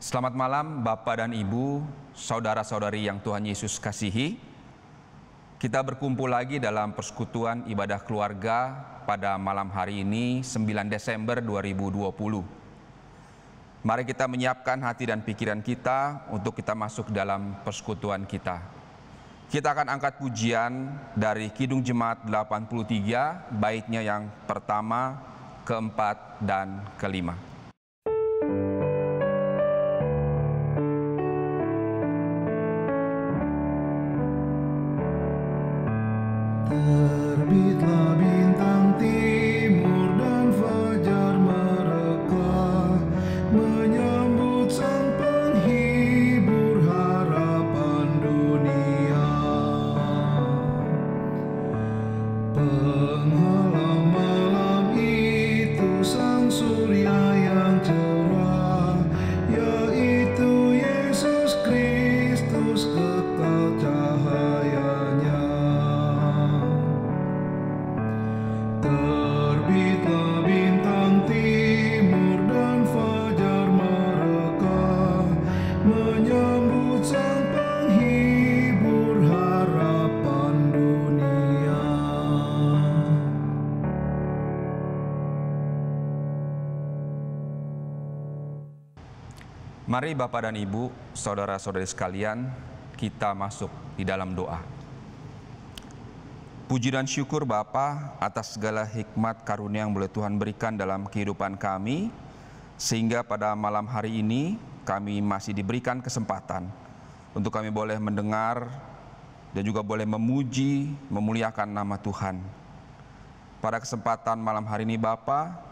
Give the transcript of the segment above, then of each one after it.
Selamat malam Bapak dan Ibu, saudara-saudari yang Tuhan Yesus kasihi. Kita berkumpul lagi dalam persekutuan ibadah keluarga pada malam hari ini 9 Desember 2020. Mari kita menyiapkan hati dan pikiran kita untuk kita masuk dalam persekutuan kita. Kita akan angkat pujian dari Kidung Jemaat 83, baitnya yang pertama, keempat, dan kelima. Terbitlah bintang timur dan fajar mereka, menyambut sang penghibur harapan dunia. Penghalang malam itu sang surya yang cerah, yaitu Yesus Kristus kekal cahayanya. Terbitlah bintang timur dan fajar mereka, menyambut sang penghibur harapan dunia. Mari Bapak dan Ibu, saudara-saudari sekalian, kita masuk di dalam doa. Puji dan syukur Bapa atas segala hikmat karunia yang boleh Tuhan berikan dalam kehidupan kami, sehingga pada malam hari ini kami masih diberikan kesempatan untuk kami boleh mendengar dan juga boleh memuji, memuliakan nama Tuhan. Pada kesempatan malam hari ini Bapa,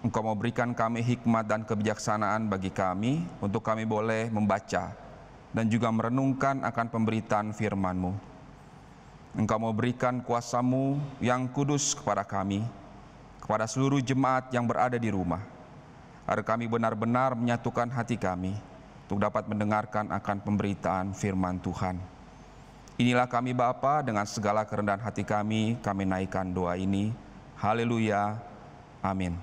Engkau mau berikan kami hikmat dan kebijaksanaan bagi kami untuk kami boleh membaca dan juga merenungkan akan pemberitaan firman-Mu. Engkau mau berikan kuasa-Mu yang kudus kepada kami, kepada seluruh jemaat yang berada di rumah, agar kami benar-benar menyatukan hati kami untuk dapat mendengarkan akan pemberitaan firman Tuhan. Inilah kami Bapa, dengan segala kerendahan hati kami naikkan doa ini. Haleluya, amin.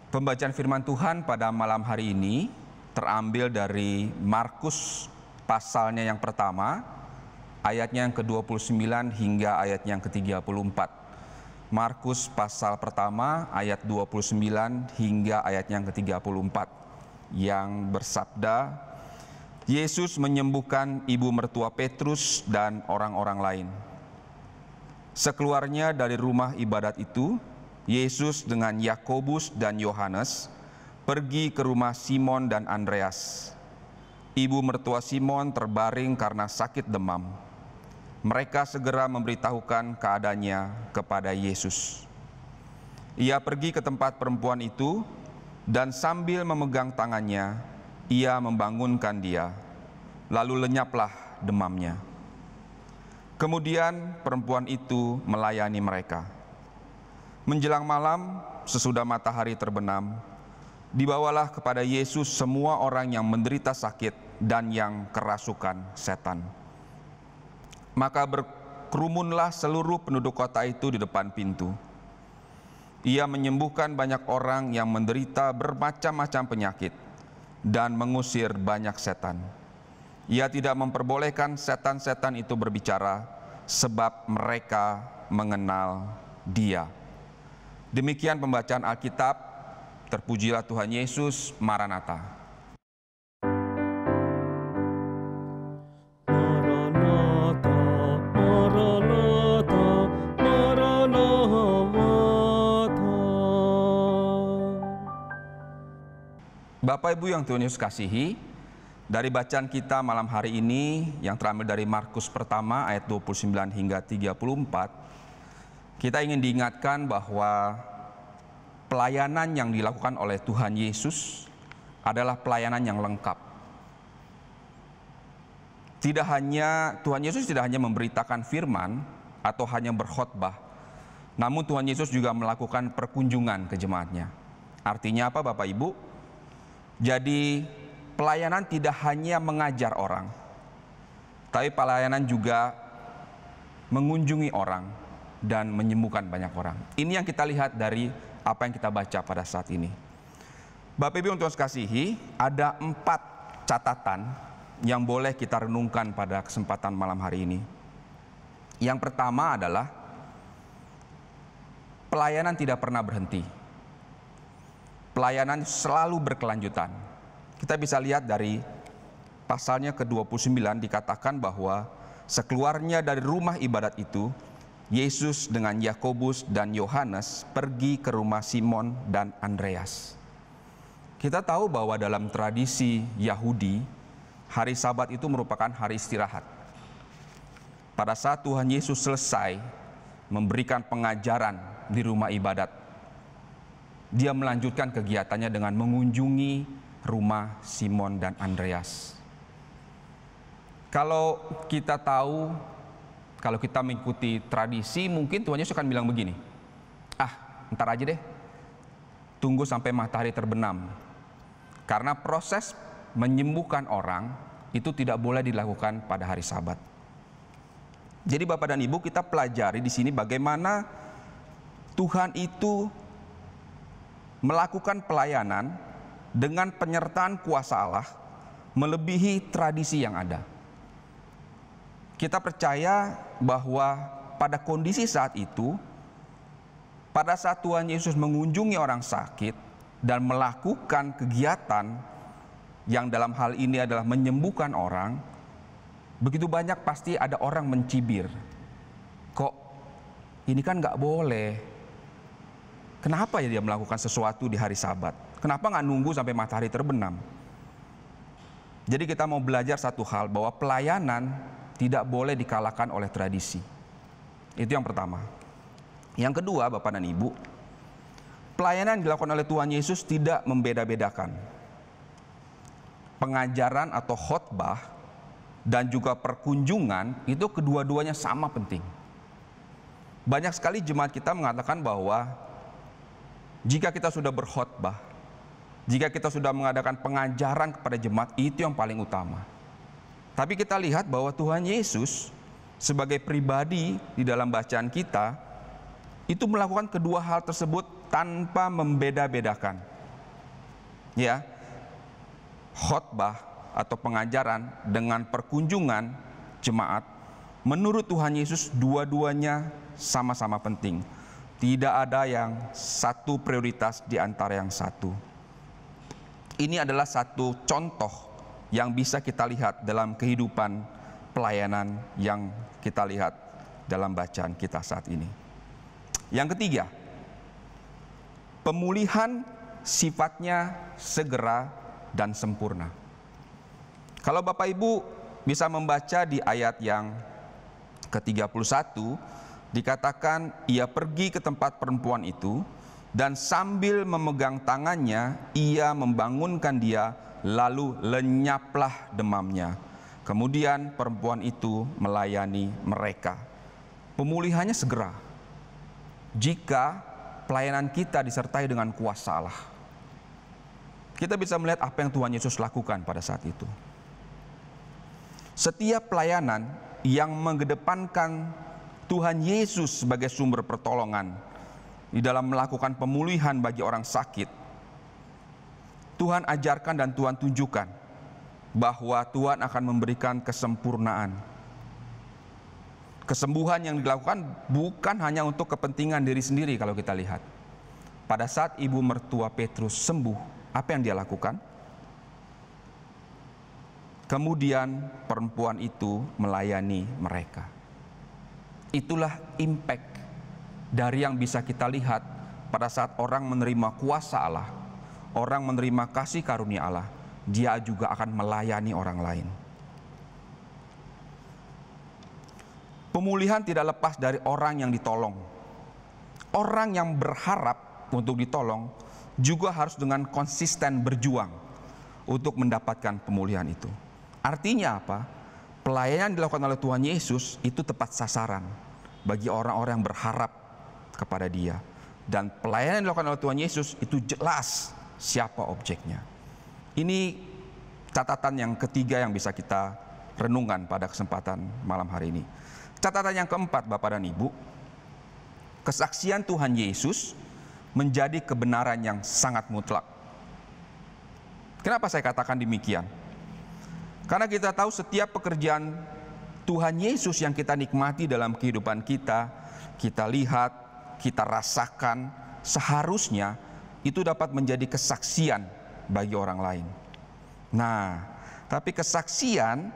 Pembacaan firman Tuhan pada malam hari ini terambil dari Markus pasalnya yang pertama, ayatnya yang ke-29 hingga ayatnya yang ke-34. Markus pasal pertama ayat 29 hingga ayatnya yang ke-34 yang bersabda, Yesus menyembuhkan ibu mertua Petrus dan orang-orang lain. Sekeluarnya dari rumah ibadat itu, Yesus dengan Yakobus dan Yohanes pergi ke rumah Simon dan Andreas. Ibu mertua Simon terbaring karena sakit demam. Mereka segera memberitahukan keadaannya kepada Yesus. Ia pergi ke tempat perempuan itu dan sambil memegang tangannya, ia membangunkan dia. Lalu lenyaplah demamnya. Kemudian perempuan itu melayani mereka. Menjelang malam, sesudah matahari terbenam, dibawalah kepada Yesus semua orang yang menderita sakit dan yang kerasukan setan. Maka berkerumunlah seluruh penduduk kota itu di depan pintu. Ia menyembuhkan banyak orang yang menderita bermacam-macam penyakit dan mengusir banyak setan. Ia tidak memperbolehkan setan-setan itu berbicara, sebab mereka mengenal Dia. Demikian pembacaan Alkitab. Terpujilah Tuhan Yesus. Maranatha. Bapak Ibu yang Tuhan Yesus kasihi, dari bacaan kita malam hari ini yang terambil dari Markus pertama ayat 29 hingga 34, kita ingin diingatkan bahwa pelayanan yang dilakukan oleh Tuhan Yesus adalah pelayanan yang lengkap. Tuhan Yesus tidak hanya memberitakan firman atau hanya berkhotbah, namun Tuhan Yesus juga melakukan perkunjungan ke jemaatnya. Artinya apa Bapak Ibu? Jadi pelayanan tidak hanya mengajar orang, tapi pelayanan juga mengunjungi orang dan menyembuhkan banyak orang. Ini yang kita lihat dari apa yang kita baca pada saat ini. Bapak Ibu yang Tuhan kasihi, ada 4 catatan yang boleh kita renungkan pada kesempatan malam hari ini. Yang pertama adalah pelayanan tidak pernah berhenti. Pelayanan selalu berkelanjutan. Kita bisa lihat dari pasalnya ke-29 dikatakan bahwa sekeluarnya dari rumah ibadat itu, Yesus dengan Yakobus dan Yohanes pergi ke rumah Simon dan Andreas. Kita tahu bahwa dalam tradisi Yahudi, hari Sabat itu merupakan hari istirahat. Pada saat Tuhan Yesus selesai memberikan pengajaran di rumah ibadat, dia melanjutkan kegiatannya dengan mengunjungi rumah Simon dan Andreas. Kalau kita tahu, kalau kita mengikuti tradisi, mungkin Tuhan Yesus akan bilang begini, ntar aja deh, tunggu sampai matahari terbenam. Karena proses menyembuhkan orang itu tidak boleh dilakukan pada hari Sabat. Jadi Bapak dan Ibu, kita pelajari di sini bagaimana Tuhan itu melakukan pelayanan dengan penyertaan kuasa Allah melebihi tradisi yang ada. Kita percaya bahwa pada kondisi saat itu, pada saat Tuhan Yesus mengunjungi orang sakit dan melakukan kegiatan yang dalam hal ini adalah menyembuhkan orang, begitu banyak pasti ada orang mencibir. Kok ini kan nggak boleh? Kenapa ya dia melakukan sesuatu di hari Sabat? Kenapa nggak nunggu sampai matahari terbenam? Jadi kita mau belajar satu hal, bahwa pelayanan tidak boleh dikalahkan oleh tradisi. Itu yang pertama. Yang kedua, Bapak dan Ibu, pelayanan yang dilakukan oleh Tuhan Yesus tidak membeda-bedakan. Pengajaran atau khotbah dan juga perkunjungan itu kedua-duanya sama penting. Banyak sekali jemaat kita mengatakan bahwa jika kita sudah berkhotbah, jika kita sudah mengadakan pengajaran kepada jemaat, itu yang paling utama. Tapi kita lihat bahwa Tuhan Yesus sebagai pribadi di dalam bacaan kita itu melakukan kedua hal tersebut tanpa membeda-bedakan. Ya, khotbah atau pengajaran dengan perkunjungan jemaat, menurut Tuhan Yesus dua-duanya sama-sama penting. Tidak ada yang satu prioritas di antara yang satu. Ini adalah satu contoh yang bisa kita lihat dalam kehidupan pelayanan yang kita lihat dalam bacaan kita saat ini. Yang ketiga, pemulihan sifatnya segera dan sempurna. Kalau Bapak Ibu bisa membaca di ayat yang ke-31, dikatakan ia pergi ke tempat perempuan itu dan sambil memegang tangannya ia membangunkan dia, lalu lenyaplah demamnya. Kemudian perempuan itu melayani mereka. Pemulihannya segera jika pelayanan kita disertai dengan kuasa Allah. Kita bisa melihat apa yang Tuhan Yesus lakukan pada saat itu. Setiap pelayanan yang mengedepankan Tuhan Yesus sebagai sumber pertolongan di dalam melakukan pemulihan bagi orang sakit, Tuhan ajarkan dan Tuhan tunjukkan bahwa Tuhan akan memberikan kesempurnaan. Kesembuhan yang dilakukan bukan hanya untuk kepentingan diri sendiri. Kalau kita lihat, pada saat ibu mertua Petrus sembuh, apa yang dia lakukan? Kemudian perempuan itu melayani mereka. Itulah impact dari yang bisa kita lihat pada saat orang menerima kuasa Allah, orang menerima kasih karunia Allah, dia juga akan melayani orang lain. Pemulihan tidak lepas dari orang yang ditolong. Orang yang berharap untuk ditolong juga harus dengan konsisten berjuang untuk mendapatkan pemulihan itu. Artinya apa? Pelayanan yang dilakukan oleh Tuhan Yesus itu tepat sasaran bagi orang-orang yang berharap kepada Dia. Dan pelayanan yang dilakukan oleh Tuhan Yesus itu jelas siapa objeknya. Ini catatan yang ketiga yang bisa kita renungkan pada kesempatan malam hari ini. Catatan yang keempat, Bapak dan Ibu, kesaksian Tuhan Yesus menjadi kebenaran yang sangat mutlak. Kenapa saya katakan demikian? Karena kita tahu setiap pekerjaan Tuhan Yesus yang kita nikmati dalam kehidupan kita, kita lihat, kita rasakan, seharusnya itu dapat menjadi kesaksian bagi orang lain. Nah, tapi kesaksian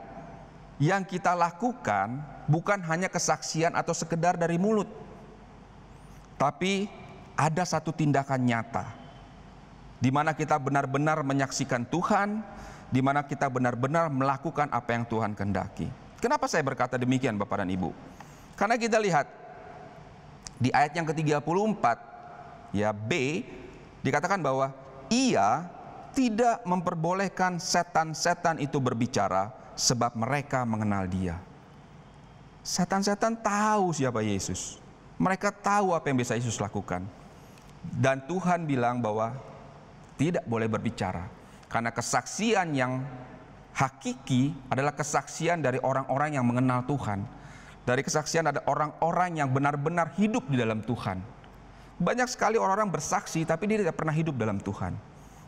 yang kita lakukan bukan hanya kesaksian atau sekedar dari mulut, tapi ada satu tindakan nyata di mana kita benar-benar menyaksikan Tuhan, di mana kita benar-benar melakukan apa yang Tuhan kehendaki. Kenapa saya berkata demikian, Bapak dan Ibu? Karena kita lihat di ayat yang ke-34 ya B, dikatakan bahwa ia tidak memperbolehkan setan-setan itu berbicara sebab mereka mengenal dia. Setan-setan tahu siapa Yesus. Mereka tahu apa yang bisa Yesus lakukan. Dan Tuhan bilang bahwa tidak boleh berbicara. Karena kesaksian yang hakiki adalah kesaksian dari orang-orang yang mengenal Tuhan. Dari kesaksian ada orang-orang yang benar-benar hidup di dalam Tuhan. Banyak sekali orang-orang bersaksi tapi dia tidak pernah hidup dalam Tuhan.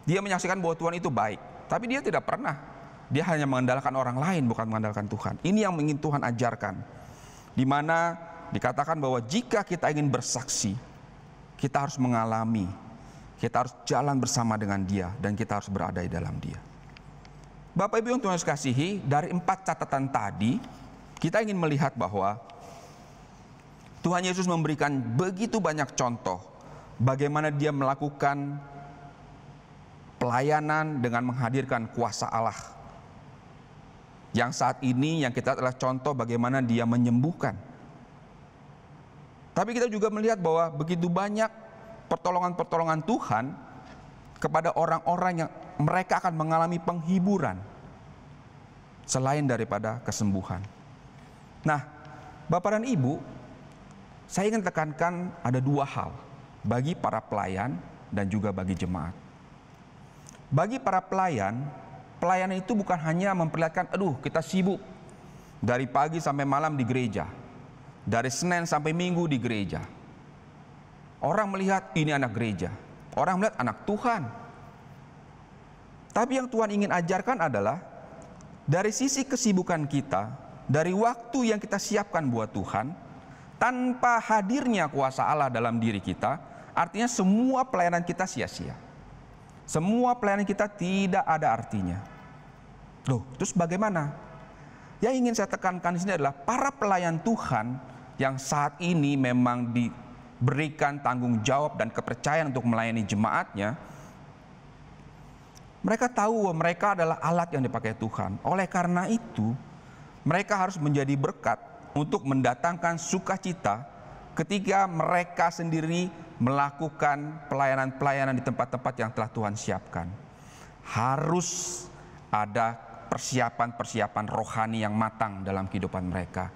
Dia menyaksikan bahwa Tuhan itu baik, tapi dia tidak pernah. Dia hanya mengandalkan orang lain, bukan mengandalkan Tuhan. Ini yang ingin Tuhan ajarkan. Di mana dikatakan bahwa jika kita ingin bersaksi, kita harus mengalami, kita harus jalan bersama dengan dia, dan kita harus berada di dalam dia. Bapak Ibu yang Tuhan kasihi, dari 4 catatan tadi, kita ingin melihat bahwa Tuhan Yesus memberikan begitu banyak contoh bagaimana dia melakukan pelayanan dengan menghadirkan kuasa Allah. Yang saat ini yang kita adalah contoh bagaimana dia menyembuhkan. Tapi kita juga melihat bahwa begitu banyak pertolongan-pertolongan Tuhan kepada orang-orang yang mereka akan mengalami penghiburan selain daripada kesembuhan. Nah, Bapak dan Ibu, saya ingin tekankan ada 2 hal bagi para pelayan dan juga bagi jemaat. Bagi para pelayan, pelayanan itu bukan hanya memperlihatkan, kita sibuk dari pagi sampai malam di gereja, dari Senin sampai Minggu di gereja. Orang melihat ini anak gereja, orang melihat anak Tuhan. Tapi yang Tuhan ingin ajarkan adalah dari sisi kesibukan kita, dari waktu yang kita siapkan buat Tuhan, tanpa hadirnya kuasa Allah dalam diri kita, artinya semua pelayanan kita sia-sia. Semua pelayanan kita tidak ada artinya. Loh, terus bagaimana? Yang ingin saya tekankan di sini adalah para pelayan Tuhan yang saat ini memang diberikan tanggung jawab dan kepercayaan untuk melayani jemaatnya. Mereka tahu bahwa mereka adalah alat yang dipakai Tuhan. Oleh karena itu, mereka harus menjadi berkat untuk mendatangkan sukacita ketika mereka sendiri melakukan pelayanan-pelayanan di tempat-tempat yang telah Tuhan siapkan. Harus ada persiapan-persiapan rohani yang matang dalam kehidupan mereka.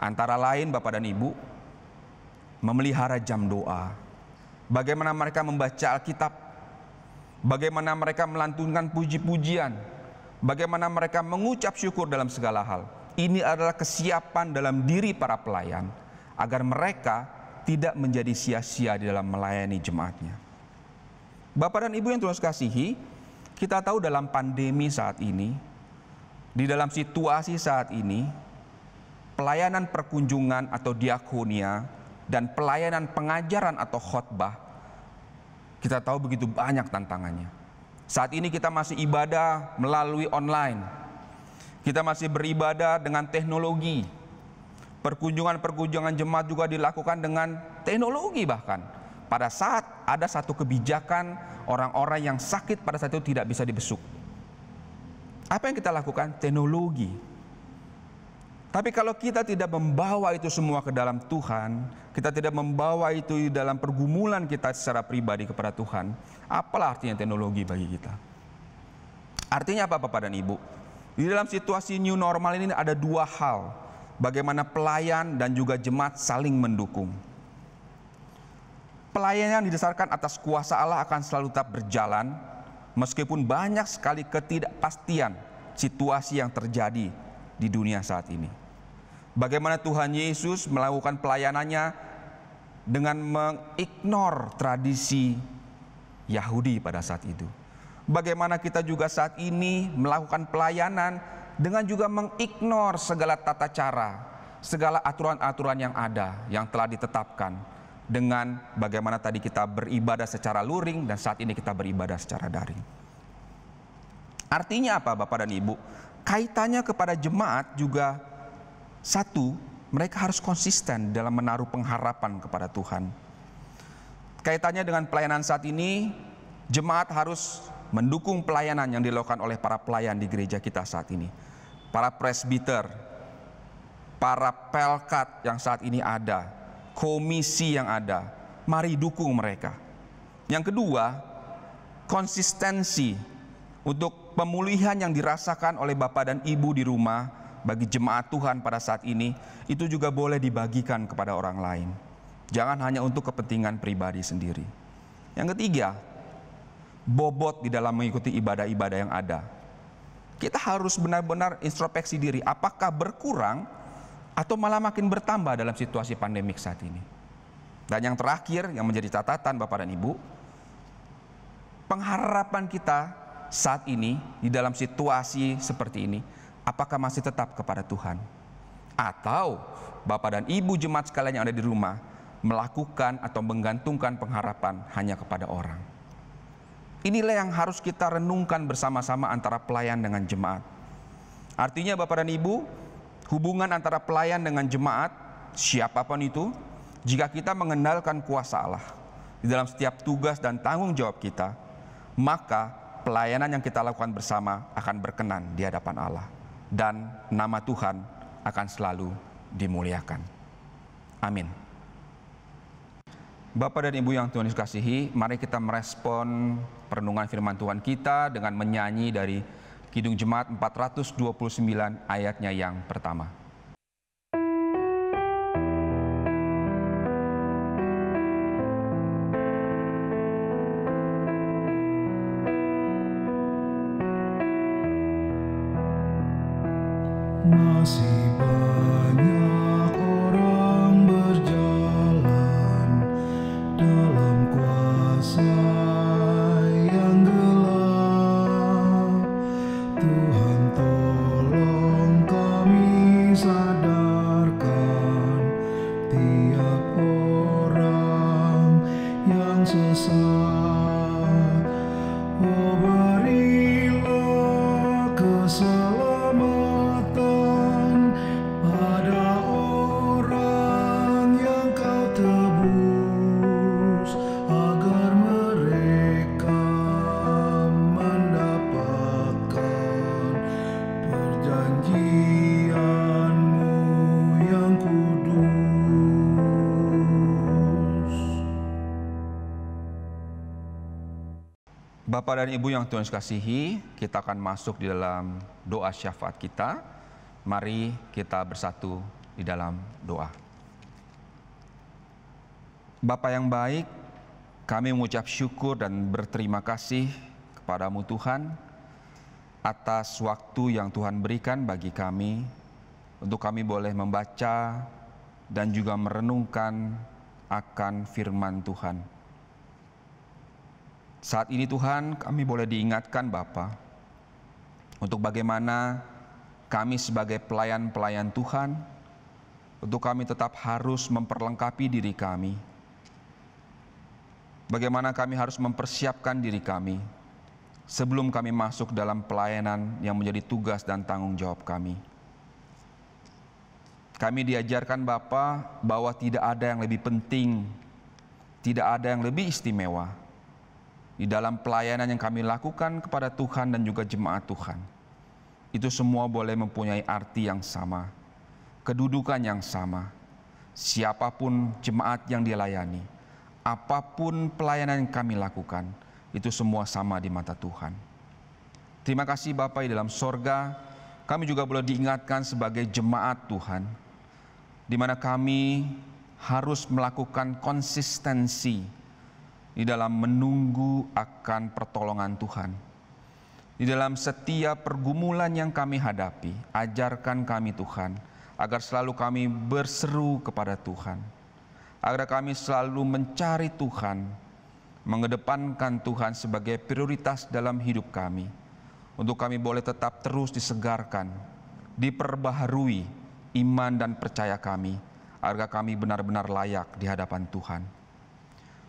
Antara lain Bapak dan Ibu, memelihara jam doa. Bagaimana mereka membaca Alkitab, bagaimana mereka melantunkan puji-pujian, bagaimana mereka mengucap syukur dalam segala hal. Ini adalah kesiapan dalam diri para pelayan agar mereka tidak menjadi sia-sia di dalam melayani jemaatnya. Bapak dan Ibu yang Tuhan kasihi, kita tahu dalam pandemi saat ini, di dalam situasi saat ini, pelayanan perkunjungan atau diakonia dan pelayanan pengajaran atau khotbah, kita tahu begitu banyak tantangannya. Saat ini kita masih ibadah melalui online. Kita masih beribadah dengan teknologi. Perkunjungan-perkunjungan jemaat juga dilakukan dengan teknologi bahkan. Pada saat ada satu kebijakan, orang-orang yang sakit pada saat itu tidak bisa dibesuk. Apa yang kita lakukan? Teknologi. Tapi kalau kita tidak membawa itu semua ke dalam Tuhan, kita tidak membawa itu dalam pergumulan kita secara pribadi kepada Tuhan, apalah artinya teknologi bagi kita? Artinya apa Bapak dan Ibu? Di dalam situasi new normal ini ada 2 hal. Bagaimana pelayan dan juga jemaat saling mendukung. Pelayanan yang didasarkan atas kuasa Allah akan selalu tetap berjalan, meskipun banyak sekali ketidakpastian situasi yang terjadi di dunia saat ini. Bagaimana Tuhan Yesus melakukan pelayanannya dengan mengignore tradisi Yahudi pada saat itu. bagaimana kita juga saat ini melakukan pelayanan dengan juga mengignore segala tata cara, segala aturan-aturan yang ada, yang telah ditetapkan, dengan bagaimana tadi kita beribadah secara luring dan saat ini kita beribadah secara daring. Artinya apa Bapak dan Ibu? Kaitannya kepada jemaat juga satu, mereka harus konsisten dalam menaruh pengharapan kepada Tuhan. Kaitannya dengan pelayanan saat ini, jemaat harus mendukung pelayanan yang dilakukan oleh para pelayan di gereja kita saat ini. Para presbiter, para pelkat yang saat ini ada, komisi yang ada, mari dukung mereka. Yang kedua, konsistensi untuk pemulihan yang dirasakan oleh Bapak dan Ibu di rumah bagi jemaat Tuhan pada saat ini, itu juga boleh dibagikan kepada orang lain. Jangan hanya untuk kepentingan pribadi sendiri. Yang ketiga, bobot di dalam mengikuti ibadah-ibadah yang ada. Kita harus benar-benar introspeksi diri, apakah berkurang atau malah makin bertambah dalam situasi pandemik saat ini. Dan yang terakhir yang menjadi catatan Bapak dan Ibu, pengharapan kita saat ini di dalam situasi seperti ini, apakah masih tetap kepada Tuhan? Atau Bapak dan Ibu jemaat sekalian yang ada di rumah melakukan atau menggantungkan pengharapan hanya kepada orang? Inilah yang harus kita renungkan bersama-sama antara pelayan dengan jemaat. Artinya Bapak dan Ibu, hubungan antara pelayan dengan jemaat, siapapun itu, jika kita mengenalkan kuasa Allah di dalam setiap tugas dan tanggung jawab kita, maka pelayanan yang kita lakukan bersama akan berkenan di hadapan Allah. Dan nama Tuhan akan selalu dimuliakan. Amin. Bapak dan Ibu yang Tuhan Yesus kasihi, mari kita merespon perenungan firman Tuhan kita dengan menyanyi dari Kidung Jemaat 429 ayatnya yang pertama. Masih banyak orang berjalan dalam kuasa yang gelap. Tuhan tolong kami sadarkan tiap orang yang sesat. Oh, berilah keselamatan pada orang yang Kau tebus, agar mereka mendapatkan perjanjian-Mu yang kudus. Bapak dan Ibu yang Tuhan kasihi, kita akan masuk di dalam doa syafaat kita. Mari kita bersatu di dalam doa. Bapa yang baik, kami mengucap syukur dan berterima kasih kepadamu Tuhan atas waktu yang Tuhan berikan bagi kami untuk kami boleh membaca dan juga merenungkan akan firman Tuhan. Saat ini Tuhan, kami boleh diingatkan Bapa untuk bagaimana kami sebagai pelayan-pelayan Tuhan, untuk kami tetap harus memperlengkapi diri kami. Bagaimana kami harus mempersiapkan diri kami sebelum kami masuk dalam pelayanan yang menjadi tugas dan tanggung jawab kami. Kami diajarkan Bapa bahwa tidak ada yang lebih penting, tidak ada yang lebih istimewa di dalam pelayanan yang kami lakukan kepada Tuhan dan juga jemaat Tuhan. Itu semua boleh mempunyai arti yang sama, kedudukan yang sama. Siapapun jemaat yang dilayani, apapun pelayanan yang kami lakukan, itu semua sama di mata Tuhan. Terima kasih Bapa di dalam sorga, kami juga boleh diingatkan sebagai jemaat Tuhan, di mana kami harus melakukan konsistensi di dalam menunggu akan pertolongan Tuhan. Di dalam setiap pergumulan yang kami hadapi, ajarkan kami Tuhan, agar selalu kami berseru kepada Tuhan, agar kami selalu mencari Tuhan, mengedepankan Tuhan sebagai prioritas dalam hidup kami, untuk kami boleh tetap terus disegarkan, diperbaharui iman dan percaya kami, agar kami benar-benar layak di hadapan Tuhan.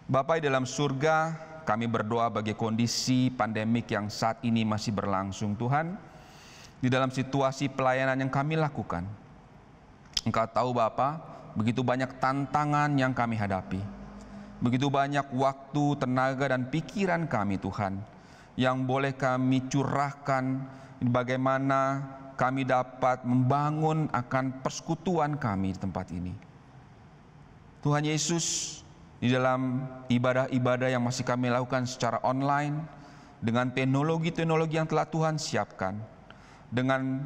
Bapa di dalam surga, kami berdoa bagi kondisi pandemik yang saat ini masih berlangsung Tuhan, di dalam situasi pelayanan yang kami lakukan. Engkau tahu Bapa, begitu banyak tantangan yang kami hadapi. Begitu banyak waktu, tenaga, dan pikiran kami Tuhan, yang boleh kami curahkan bagaimana kami dapat membangun akan persekutuan kami di tempat ini. Tuhan Yesus, di dalam ibadah-ibadah yang masih kami lakukan secara online, dengan teknologi-teknologi yang telah Tuhan siapkan, dengan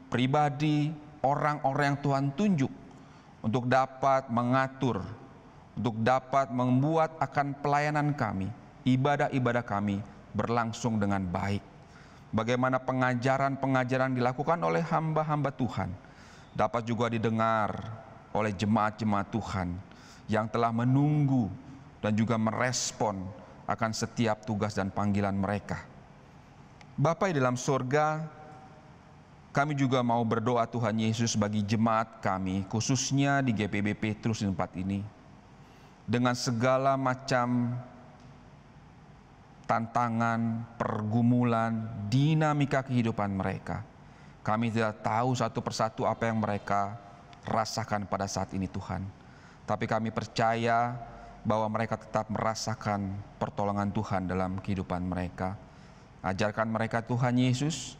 pribadi, orang-orang yang Tuhan tunjuk, untuk dapat mengatur, untuk dapat membuat akan pelayanan kami, ibadah-ibadah kami berlangsung dengan baik. Bagaimana pengajaran-pengajaran dilakukan oleh hamba-hamba Tuhan dapat juga didengar oleh jemaat-jemaat Tuhan yang telah menunggu dan juga merespon akan setiap tugas dan panggilan mereka. Bapa di dalam surga, kami juga mau berdoa Tuhan Yesus bagi jemaat kami, khususnya di GPB Petrus di tempat ini, dengan segala macam tantangan, pergumulan, dinamika kehidupan mereka. Kami tidak tahu satu persatu apa yang mereka rasakan pada saat ini Tuhan. Tapi kami percaya bahwa mereka tetap merasakan pertolongan Tuhan dalam kehidupan mereka. Ajarkan mereka Tuhan Yesus,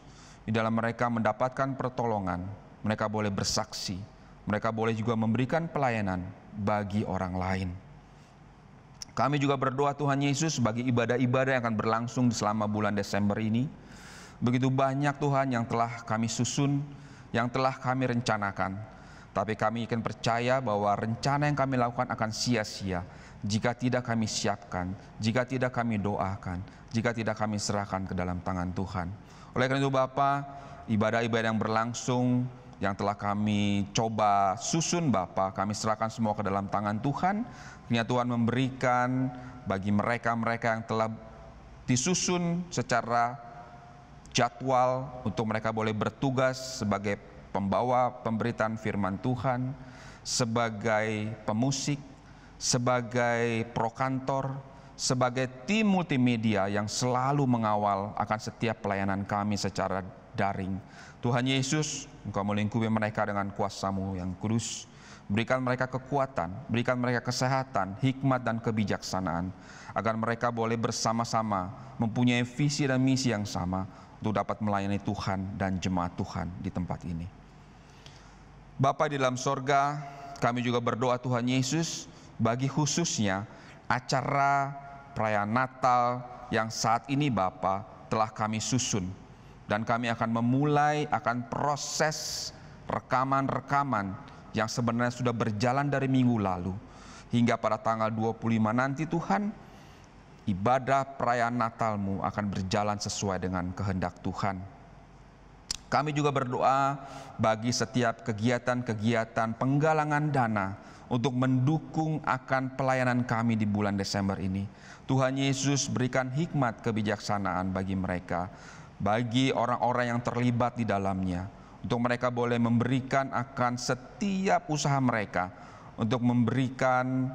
di dalam mereka mendapatkan pertolongan, mereka boleh bersaksi, mereka boleh juga memberikan pelayanan bagi orang lain. Kami juga berdoa Tuhan Yesus bagi ibadah-ibadah yang akan berlangsung selama bulan Desember ini. Begitu banyak Tuhan yang telah kami susun, yang telah kami rencanakan. Tapi kami akan percaya bahwa rencana yang kami lakukan akan sia-sia jika tidak kami siapkan, jika tidak kami doakan, jika tidak kami serahkan ke dalam tangan Tuhan. Oleh karena itu Bapa, ibadah-ibadah yang berlangsung, yang telah kami coba susun Bapa, kami serahkan semua ke dalam tangan Tuhan. Kiranya Tuhan memberikan bagi mereka-mereka yang telah disusun secara jadwal untuk mereka boleh bertugas sebagai pembawa pemberitaan firman Tuhan, sebagai pemusik, sebagai prokantor, sebagai tim multimedia yang selalu mengawal akan setiap pelayanan kami secara daring. Tuhan Yesus, Engkau melingkupi mereka dengan kuasa-Mu yang kudus. Berikan mereka kekuatan, berikan mereka kesehatan, hikmat dan kebijaksanaan, agar mereka boleh bersama-sama mempunyai visi dan misi yang sama untuk dapat melayani Tuhan dan jemaat Tuhan di tempat ini. Bapa di dalam sorga, kami juga berdoa Tuhan Yesus bagi khususnya acara perayaan Natal yang saat ini Bapa telah kami susun. Dan kami akan memulai akan proses rekaman-rekaman yang sebenarnya sudah berjalan dari minggu lalu. Hingga pada tanggal 25 nanti Tuhan, ibadah perayaan Natal-Mu akan berjalan sesuai dengan kehendak Tuhan. Kami juga berdoa bagi setiap kegiatan-kegiatan penggalangan dana untuk mendukung akan pelayanan kami di bulan Desember ini. Tuhan Yesus berikan hikmat kebijaksanaan bagi mereka, bagi orang-orang yang terlibat di dalamnya, untuk mereka boleh memberikan akan setiap usaha mereka, untuk memberikan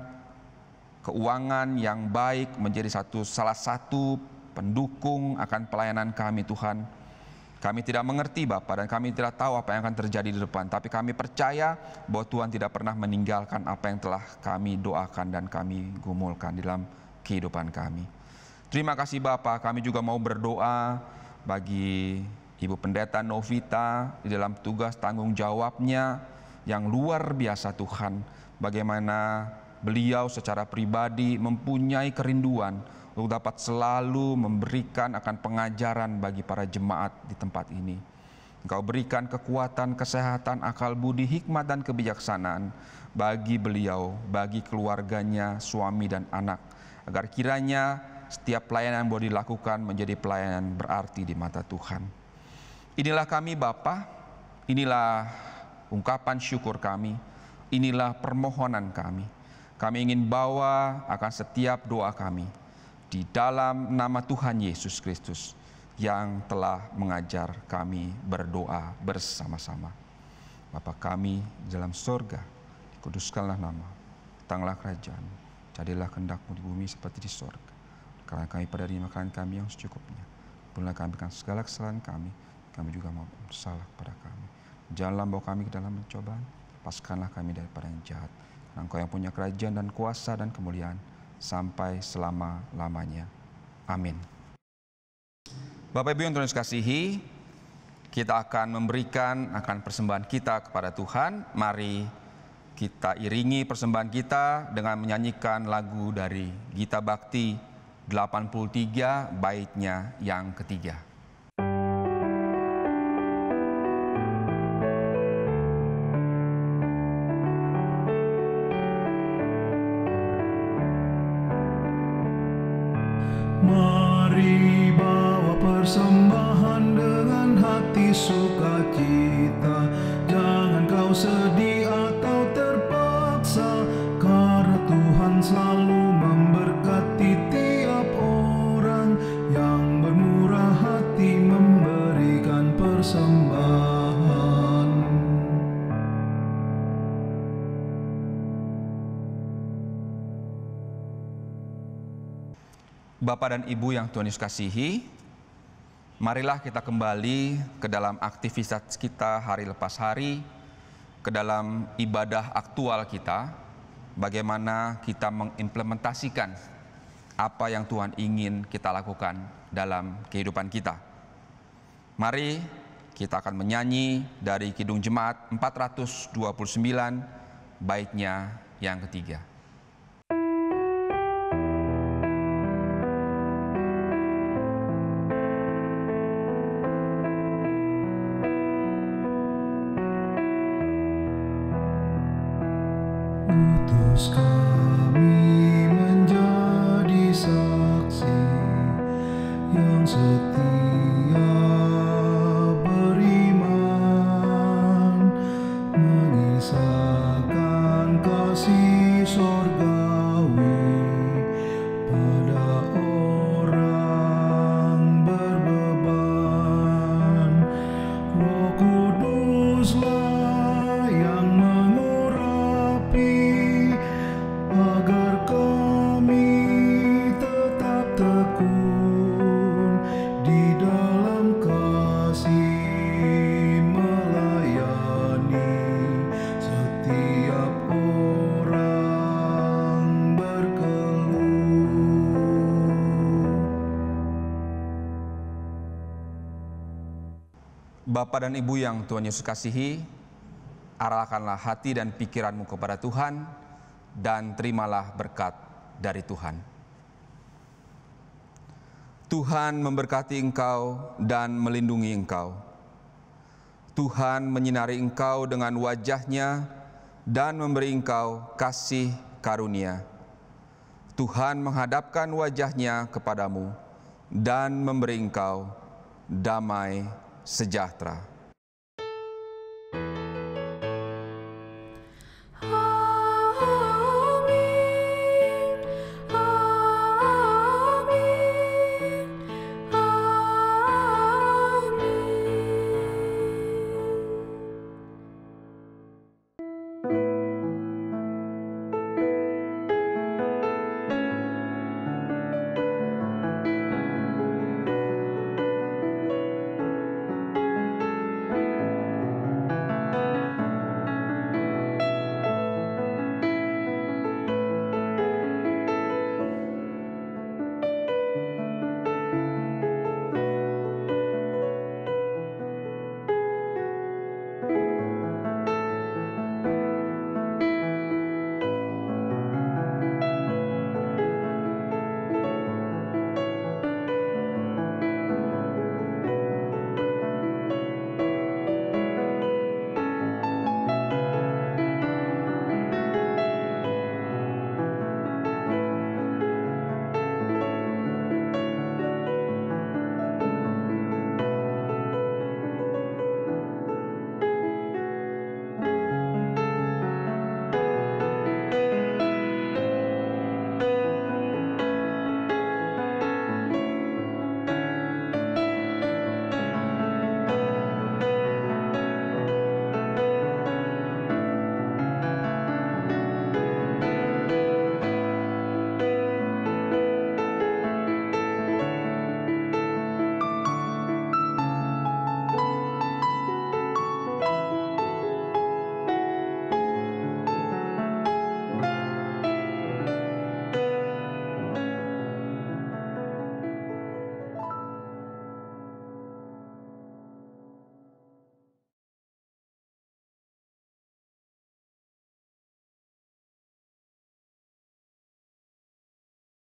keuangan yang baik menjadi salah satu pendukung akan pelayanan kami Tuhan. Kami tidak mengerti Bapa, dan kami tidak tahu apa yang akan terjadi di depan, tapi kami percaya bahwa Tuhan tidak pernah meninggalkan apa yang telah kami doakan dan kami gumulkan dalam kehidupan kami. Terima kasih Bapa. Kami juga mau berdoa bagi Ibu Pendeta Novita di dalam tugas tanggung jawabnya yang luar biasa Tuhan. Bagaimana beliau secara pribadi mempunyai kerinduan untuk dapat selalu memberikan akan pengajaran bagi para jemaat di tempat ini. Engkau berikan kekuatan, kesehatan, akal budi, hikmat dan kebijaksanaan bagi beliau, bagi keluarganya, suami dan anak, agar kiranya setiap pelayanan yang boleh dilakukan menjadi pelayanan berarti di mata Tuhan. Inilah kami Bapa, inilah ungkapan syukur kami, inilah permohonan kami. Kami ingin bawa akan setiap doa kami di dalam nama Tuhan Yesus Kristus yang telah mengajar kami berdoa bersama-sama. Bapa kami di dalam surga, dikuduskanlah nama, datanglah kerajaan, jadilah kehendak-Mu di bumi seperti di surga. Karena kami pada hari makanan kami yang secukupnya, ampunilah kami akan segala kesalahan kami, kami juga mau bersalah kepada kami. Janganlah bawa kami ke dalam pencobaan, lepaskanlah kami daripada yang jahat. Karena Engkau yang punya kerajaan dan kuasa dan kemuliaan sampai selama-lamanya. Amin. Bapak Ibu yang Tuhan kasihi, kita akan memberikan persembahan kita kepada Tuhan. Mari kita iringi persembahan kita dengan menyanyikan lagu dari Gita Bakti 83 baitnya yang ketiga. Mari bawa persembahan dengan hati sukacita. Jangan kau sedih atau terpaksa, karena Tuhan selalu memberkati tiap orang yang bermurah hati memberikan persembahan. Bapak dan Ibu yang Tuhan Yesus kasihi, marilah kita kembali ke dalam aktivitas kita hari lepas hari, ke dalam ibadah aktual kita, bagaimana kita mengimplementasikan apa yang Tuhan ingin kita lakukan dalam kehidupan kita. Mari kita akan menyanyi dari Kidung Jemaat 429, baitnya yang ketiga. Utus kami menjadi saksi yang setia beriman, mengisahkan kasih sorgawi pada orang berbeban. Roh Kuduslah yang agar kami tetap tekun di dalam kasih, melayani setiap orang berkeluh. Bapak dan Ibu yang Tuhan Yesus kasihi, arahkanlah hati dan pikiranmu kepada Tuhan, dan terimalah berkat dari Tuhan. Tuhan memberkati engkau dan melindungi engkau. Tuhan menyinari engkau dengan wajah-Nya dan memberi engkau kasih karunia. Tuhan menghadapkan wajah-Nya kepadamu dan memberi engkau damai sejahtera.